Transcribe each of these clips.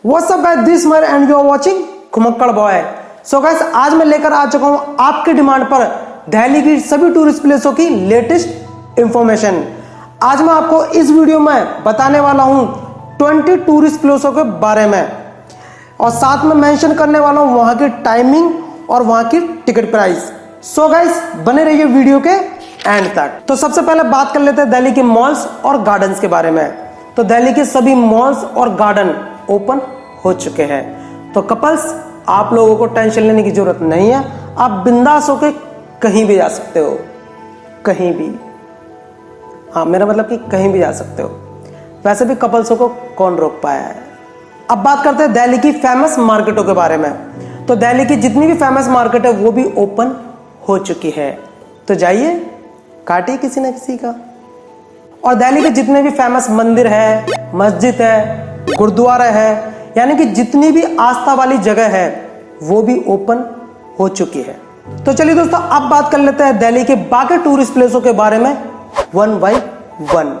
What's up guys, this मर and you are watching Ghumakkad boy. So guys, आज मैं लेकर आ चुका हूं आपके डिमांड पर दिल्ली की सभी टूरिस्ट प्लेसों की लेटेस्ट इंफॉर्मेशन। आज मैं आपको इस वीडियो में बताने वाला हूं 20 टूरिस्ट प्लेसों के बारे में और साथ में मेंशन करने वाला हूं वहां की टाइमिंग और वहां की टिकट प्राइस। सो गाइस, बने रहिए वीडियो के एंड तक। तो सबसे पहले बात कर लेते हैं दिल्ली के मॉल्स और गार्डन्स के बारे में। तो दिल्ली के सभी मॉल्स और गार्डन ओपन हो चुके हैं। तो कपल्स, आप लोगों को टेंशन लेने की जरूरत नहीं है। आप बिंदास होकर कहीं भी जा सकते हो, कहीं भी। हाँ, मेरा मतलब कि कहीं भी जा सकते हो। वैसे भी कपल्सों को कौन रोक पाया है। अब बात करते हैं दिल्ली की फेमस मार्केटों के बारे में। तो दिल्ली की जितनी भी फेमस मार्केट है वो भी ओपन हो चुकी है। तो जाइए, काटिए किसी न किसी का। और दिल्ली के जितने भी फेमस मंदिर है, मस्जिद है, गुरुद्वारा है, यानी कि जितनी भी आस्था वाली जगह है वो भी ओपन हो चुकी है। तो चलिए दोस्तों, अब बात कर लेते हैं दिल्ली के बाकी टूरिस्ट प्लेसों के बारे में one by one.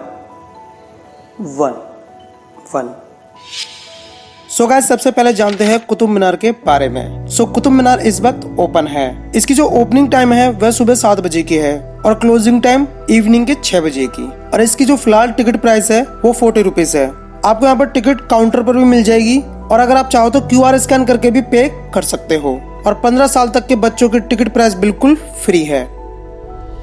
So guys, सबसे पहले जानते हैं कुतुब मीनार के बारे में। कुतुब मीनार इस वक्त ओपन है। इसकी जो ओपनिंग टाइम है वह सुबह 7 बजे की है और क्लोजिंग टाइम इवनिंग के 6 बजे की। और इसकी जो फिलहाल टिकट प्राइस है वो 40 रुपीज है। आपको यहाँ पर टिकट काउंटर पर भी मिल जाएगी और अगर आप चाहो तो QR स्कैन करके भी पे कर सकते हो। और 15 साल तक के बच्चों की टिकट प्राइस बिल्कुल फ्री है।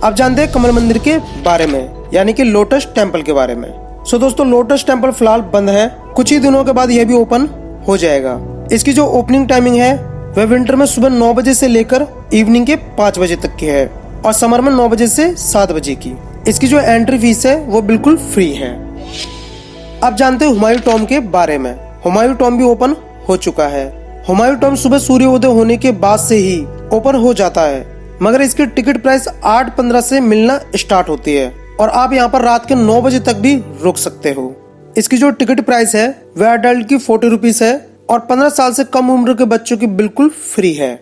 अब जानते हैं कमल मंदिर के बारे में, यानी कि लोटस टेम्पल के बारे में। दोस्तों, लोटस टेम्पल फिलहाल बंद है। कुछ ही दिनों के बाद यह भी ओपन हो जाएगा। इसकी जो ओपनिंग टाइमिंग है वह विंटर में सुबह 9 बजे से लेकर इवनिंग के 5 बजे तक की है और समर में 9 बजे से 7 बजे की। इसकी जो एंट्री फीस है वो बिल्कुल फ्री है। अब जानते हैं हुमायूं टॉम्ब के बारे में। हुमायूं टॉम्ब भी ओपन हो चुका है। हुमायूं टॉम्ब सुबह सूर्योदय होने के बाद से ही ओपन हो जाता है, मगर इसकी टिकट प्राइस 8:15 से मिलना स्टार्ट होती है और आप यहाँ पर रात के 9 बजे तक भी रुक सकते हो। इसकी जो टिकट प्राइस है वह अडल्ट की 40 रुपीज है और 15 साल से कम उम्र के बच्चों की बिल्कुल फ्री है।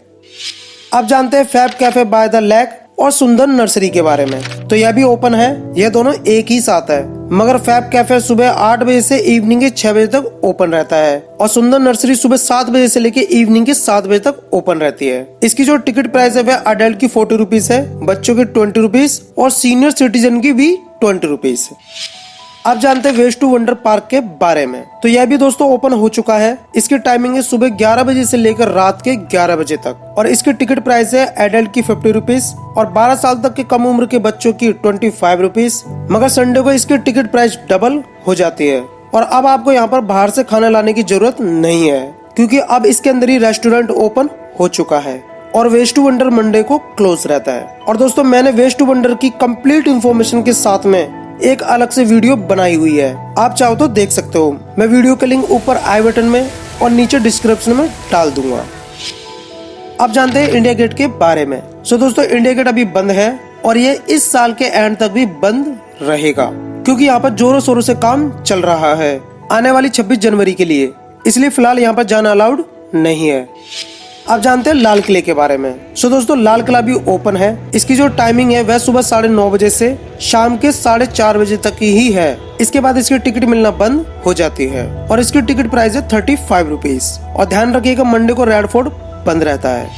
अब जानते हैं fab cafe by the lake और सुंदर नर्सरी के बारे में। तो यह भी ओपन है। यह दोनों एक ही साथ है, मगर फैब कैफे सुबह 8 बजे से इवनिंग के 6 बजे तक ओपन रहता है और सुंदर नर्सरी सुबह 7 बजे से लेकर इवनिंग के 7 बजे तक ओपन रहती है। इसकी जो टिकट प्राइस है वह अडल्ट की 40 रुपीज है, बच्चों की 20 रुपीज और सीनियर सिटीजन की भी 20 रुपीज है। अब जानते हैं वेस्ट टू वंडर पार्क के बारे में। तो यह भी दोस्तों ओपन हो चुका है। इसकी टाइमिंग है सुबह 11 बजे से लेकर रात के 11 बजे तक और इसकी टिकट प्राइस है एडल्ट की 50 रुपीज और 12 साल तक के कम उम्र के बच्चों की 25 रुपीज। मगर संडे को इसकी टिकट प्राइस डबल हो जाती है और अब आपको यहाँ पर बाहर से खाना लाने की जरूरत नहीं है, क्योंकि अब इसके अंदर ही रेस्टोरेंट ओपन हो चुका है और वेस्ट टू वंडर मंडे को क्लोज रहता है। और दोस्तों, मैंने वेस्ट टू वंडर की कंप्लीट इंफॉर्मेशन के साथ में एक अलग से वीडियो बनाई हुई है, आप चाहो तो देख सकते हो। मैं वीडियो का लिंक ऊपर आई बटन में और नीचे डिस्क्रिप्शन में डाल दूंगा। अब जानते हैं इंडिया गेट के बारे में। दोस्तों, इंडिया गेट अभी बंद है और ये इस साल के एंड तक भी बंद रहेगा, क्योंकि यहाँ पर जोरों शोरों से काम चल रहा है आने वाली 26 जनवरी के लिए। इसलिए फिलहाल यहाँ पर जाना अलाउड नहीं है। अब जानते हैं लाल किले के बारे में। दोस्तों, लाल किला भी ओपन है। इसकी जो टाइमिंग है वह सुबह 9:30 बजे से शाम के 4:30 बजे तक ही है। इसके बाद इसकी टिकट मिलना बंद हो जाती है और इसकी टिकट प्राइस है 35 रुपीज। और ध्यान रखिएगा, मंडे को रेड फोर्ट बंद रहता है।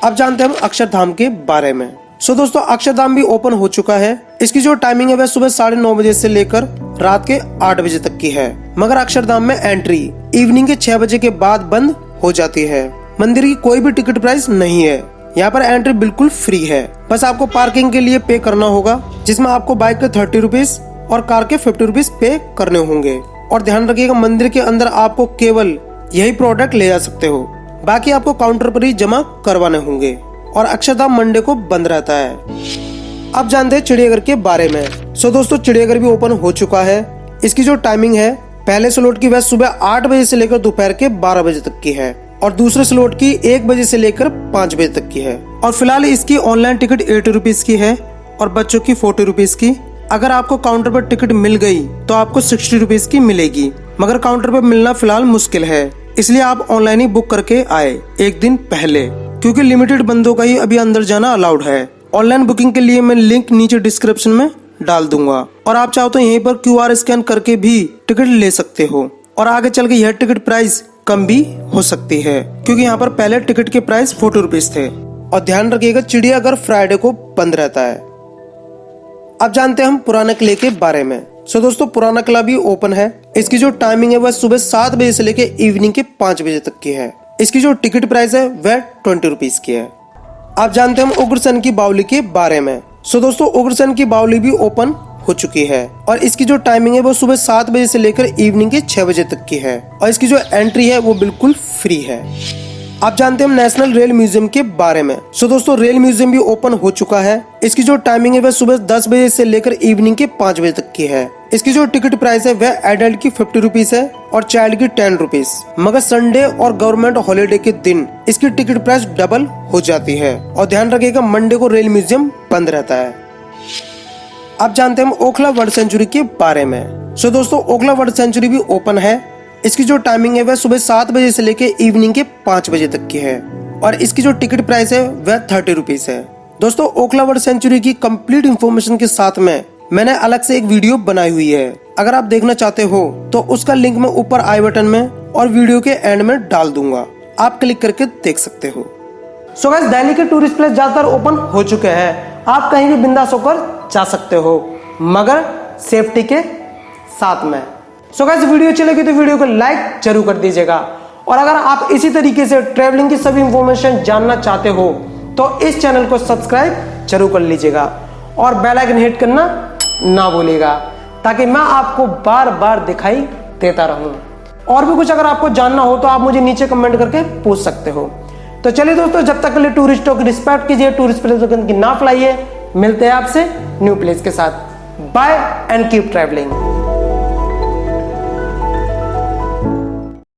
अब जानते हैं हम अक्षरधाम के बारे में। दोस्तों, अक्षरधाम भी ओपन हो चुका है। इसकी जो टाइमिंग है वह सुबह 9:30 बजे से लेकर रात के 8 बजे तक की है, मगर अक्षरधाम में एंट्री इवनिंग के 6 बजे के बाद बंद हो जाती है। मंदिर की कोई भी टिकट प्राइस नहीं है। यहाँ पर एंट्री बिल्कुल फ्री है। बस आपको पार्किंग के लिए पे करना होगा, जिसमें आपको बाइक के 30 रुपीज और कार के 50 रुपीज पे करने होंगे। और ध्यान रखिएगा, मंदिर के अंदर आपको केवल यही प्रोडक्ट ले जा सकते हो, बाकी आपको काउंटर पर ही जमा करवाने होंगे। और अक्षरधाम मंडे को बंद रहता है। अब जानते हैं चिड़ियाघर के बारे में। दोस्तों, चिड़ियाघर भी ओपन हो चुका है। इसकी जो टाइमिंग है पहले स्लॉट की वह सुबह 8 बजे से लेकर दोपहर के 12 बजे तक की है और दूसरे स्लॉट की 1 बजे से लेकर 5 बजे तक की है। और फिलहाल इसकी ऑनलाइन टिकट 80 रुपीज की है और बच्चों की 40 रुपीज की। अगर आपको काउंटर पर टिकट मिल गई तो आपको 60 रुपीज की मिलेगी, मगर काउंटर पर मिलना फिलहाल मुश्किल है। इसलिए आप ऑनलाइन ही बुक करके आए एक दिन पहले, क्योंकि लिमिटेड बंदों का ही अभी अंदर जाना अलाउड है। ऑनलाइन बुकिंग के लिए मैं लिंक नीचे डिस्क्रिप्शन में डाल दूंगा और आप चाहो तो यहीं पर QR स्कैन करके भी टिकट ले सकते हो। और आगे चल के यह टिकट प्राइस कम भी हो सकती है, क्योंकि यहाँ पर पहले टिकट के प्राइस 40 रुपीज थे। और ध्यान रखिएगा चिड़ियाघर फ्राइडे को बंद रहता है। अब जानते हैं हम पुराना किले के बारे में। सो दोस्तों पुराना किला भी ओपन है। इसकी जो टाइमिंग है वह सुबह 7 बजे से लेकर इवनिंग के 5 बजे तक की है। इसकी जो टिकट प्राइस है वह 20 रुपीज की है। अब जानते हैं हम उग्रसेन की बावली के बारे में। सो दोस्तों उग्रसेन की बावली भी ओपन हो चुकी है और इसकी जो टाइमिंग है वो सुबह 7 बजे से लेकर इवनिंग के 6 बजे तक की है और इसकी जो एंट्री है वो बिल्कुल फ्री है। आप जानते हैं हम नेशनल रेल म्यूजियम के बारे में। सो दोस्तों रेल म्यूजियम भी ओपन हो चुका है। इसकी जो टाइमिंग है वह सुबह 10 बजे से लेकर इवनिंग के 5 बजे तक की है। इसकी जो टिकट प्राइस है वह एडल्ट की 50 रुपीज है और चाइल्ड की 10 रुपीज। मगर संडे और गवर्नमेंट हॉलीडे के दिन इसकी टिकट प्राइस डबल हो जाती है। और ध्यान रखिएगा मंडे को रेल म्यूजियम बंद रहता है। अब जानते हैं हम ओखला बर्ड सेंचुरी के बारे में। सो दोस्तों ओखला बर्ड सेंचुरी भी ओपन है। इसकी जो टाइमिंग है वह सुबह 7 बजे से लेकर इवनिंग के 5 बजे तक की है और इसकी जो टिकट प्राइस है वह 30 रुपीज है। दोस्तों ओखला बर्ड सेंचुरी की कंप्लीट इंफॉर्मेशन के साथ में मैंने अलग से एक वीडियो बनाई हुई है। अगर आप देखना चाहते हो तो उसका लिंक मैं ऊपर आई बटन में और वीडियो के एंड में डाल दूंगा, आप क्लिक करके देख सकते हो। सो गाइस दिल्ली के टूरिस्ट प्लेस ज्यादातर ओपन हो चुके हैं। आप कहीं भी बिंदास होकर जा सकते हो मगर सेफ्टी के साथ में। सो गाइस वीडियो चलेगी तो वीडियो को लाइक जरूर कर दीजिएगा और अगर आप इसी तरीके से ट्रैवलिंग की सभी इंफॉर्मेशन जानना चाहते हो तो इस चैनल को सब्सक्राइब जरूर कर लीजिएगा और बेल आइकन हिट करना ना भूलिएगा ताकि मैं आपको बार बार दिखाई देता रहूं। और भी कुछ अगर आपको जानना हो तो आप मुझे नीचे कमेंट करके पूछ सकते हो। तो चलिए दोस्तों जब तक के लिए टूरिस्टों की रिस्पेक्ट कीजिए, टूरिस्ट प्लेस की ना फैलाइए। मिलते हैं आपसे न्यू प्लेस के साथ। Bye and keep travelling.